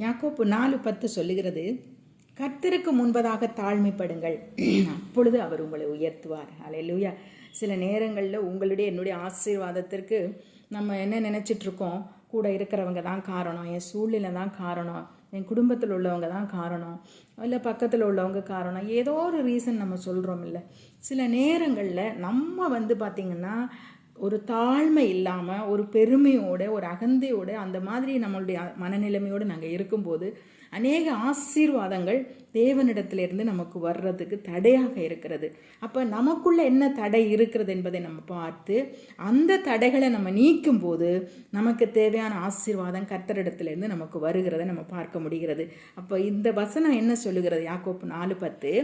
யாக்கோப்பு 4:10 சொல்லுகிறது, கர்த்தருக்கு முன்பதாக தாழ்மைப்படுங்கள், அப்பொழுது அவர் உங்களை உயர்த்துவார். அல்லேலூயா. சில நேரங்களில் உங்களுடைய என்னுடைய ஆசீர்வாதத்திற்கு நம்ம என்ன நினச்சிட்ருக்கோம், கூட இருக்கிறவங்க தான் காரணம், என் சூழ்நிலை தான் காரணம், என் குடும்பத்தில் உள்ளவங்க தான் காரணம், இல்லை பக்கத்தில் உள்ளவங்க காரணம், ஏதோ ஒரு ரீசன் நம்ம சொல்கிறோம். இல்லை, சில நேரங்களில் நம்ம பார்த்திங்கன்னா ஒரு தாழ்மை இல்லாமல் ஒரு பெருமையோடு ஒரு அகந்தையோடு அந்த மாதிரி நம்மளுடைய மனநிலைமையோடு நாங்கள் இருக்கும்போது அநேக ஆசீர்வாதங்கள் தேவனிடத்திலிருந்து நமக்கு வர்றதுக்கு தடையாக இருக்கிறது. அப்போ நமக்குள்ளே என்ன தடை இருக்கிறது என்பதை நம்ம பார்த்து அந்த தடைகளை நம்ம நீக்கும் போது நமக்கு தேவையான ஆசீர்வாதம் கர்த்தரிடத்திலிருந்து நமக்கு வருகிறத நம்ம பார்க்க முடிகிறது. அப்போ இந்த வசனம் என்ன சொல்லுகிறது? யாக்கோப்பு 4:10,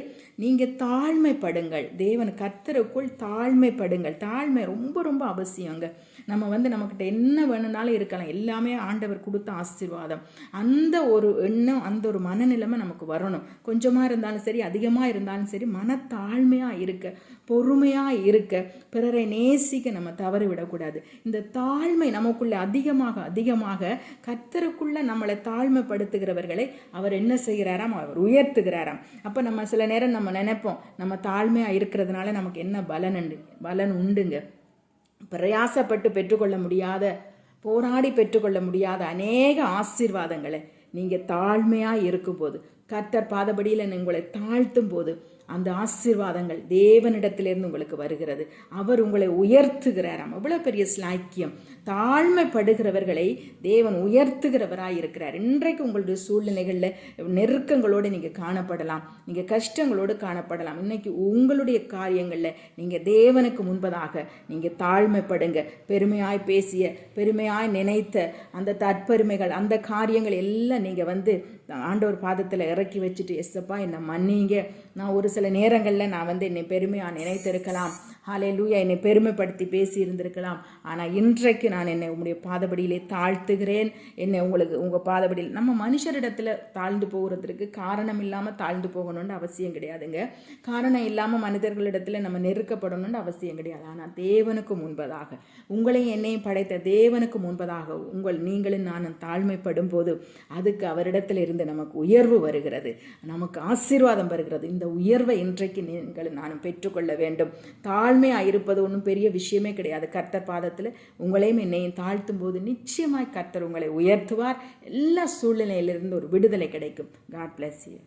நீங்கள் தாழ்மைப்படுங்கள், தேவன் கர்த்தருக்குள் தாழ்மைப்படுங்கள். தாழ்மை ரொம்ப ரொம்ப அவசியங்க. நம்ம நம்மக்கிட்ட என்ன வேணும்னாலும் இருக்கலாம், எல்லாமே ஆண்டவர் கொடுத்த ஆசீர்வாதம். அந்த ஒரு எண்ணம், அந்த ஒரு மனநிலைமை நமக்கு வரணும். கொஞ்சமாக இருந்தாலும் சரி, அதிகமாக இருந்தாலும் சரி, மனத்தாழ்மையாக இருக்க, பொறுமையாக இருக்க, பிறரை நேசிக்க நம்ம தவறு விடக்கூடாது. இந்த தாழ்மை நமக்குள்ள அதிகமாக அதிகமாக கர்த்தருக்குள்ள நம்மளை தாழ்மைப்படுத்துகிறவர்களை அவர் என்ன செய்கிறாராம்? அவர் உயர்த்துகிறாராம். அப்போ நம்ம சில நேரம் நம்ம நினைப்போம், நம்ம தாழ்மையாக இருக்கிறதுனால நமக்கு என்ன பலன் உண்டுங்க. பிரயாசப்பட்டு பெற்றுக்கொள்ள முடியாத, போராடி பெற்றுக்கொள்ள முடியாத அநேக ஆசீர்வாதங்களை நீங்கள் தாழ்மையாக இருக்கும்போது, கர்த்தர் பாதபடியில் உங்களை தாழ்த்தும் போது அந்த ஆசீர்வாதங்கள் தேவனிடத்திலிருந்து உங்களுக்கு வருகிறது. அவர் உங்களை உயர்த்துகிறாராம். அவ்வளோ பெரிய ஸ்லாக்கியம். தாழ்மைப்படுகிறவர்களை தேவன் உயர்த்துகிறவராக இருக்கிறார். இன்றைக்கு உங்களுடைய சூழ்நிலைகளில் நெருக்கங்களோடு நீங்கள் காணப்படலாம், நீங்கள் கஷ்டங்களோடு காணப்படலாம். இன்னைக்கு உங்களுடைய காரியங்களில் நீங்கள் தேவனுக்கு முன்பதாக நீங்கள் தாழ்மைப்படுங்க. பெருமையாய் பேசிய, பெருமையாய் நினைத்த அந்த தற்பெருமைகள், அந்த காரியங்கள் எல்லாம் நீங்கள் ஆண்டவர் பாதத்தில் இறக்கி வச்சுட்டு, எஸ்ஸப்பா என்னை மன்னிங்க, நான் ஒரு சில நேரங்களில் நான் என்னை பெருமையாக நினைத்திருக்கலாம், ஹல்லேலூயா, என்னை பெருமைப்படுத்தி பேசி இருந்திருக்கலாம். ஆனால் இன்றைக்கு நான் என்னை உங்களுடைய பாதபடியிலே தாழ்த்துகிறேன். என்னை உங்கள் பாதபடியில். நம்ம மனுஷரிடத்தில் தாழ்ந்து போகிறதுக்கு காரணம் இல்லாமல் தாழ்ந்து போகணுன்னு அவசியம் கிடையாதுங்க. காரணம் இல்லாமல் மனிதர்களிடத்தில் நம்ம நெருக்கப்படணுன்னு அவசியம் கிடையாது. ஆனால் தேவனுக்கு முன்பதாக, உங்களையும் என்னையும் படைத்த தேவனுக்கு முன்பதாக நீங்களும் நானும் தாழ்மைப்படும் போது அதுக்கு அவரிடத்தில் இருந்து நமக்கு உயர்வு வருகிறது, நமக்கு ஆசீர்வாதம் வருகிறது. இந்த உயர்வை இன்றைக்கு நீங்கள் நானும் பெற்றுக்கொள்ள வேண்டும். தாழ்மையாக இருப்பது ஒன்றும் பெரிய விஷயமே கிடையாது. கர்த்தர் பாதத்தில் உங்களையும் என்னையும் தாழ்த்தும் போது நிச்சயமாய் கர்த்தர் உங்களை உயர்த்துவார். எல்லா சூழ்நிலையிலிருந்து ஒரு விடுதலை கிடைக்கும். God bless you.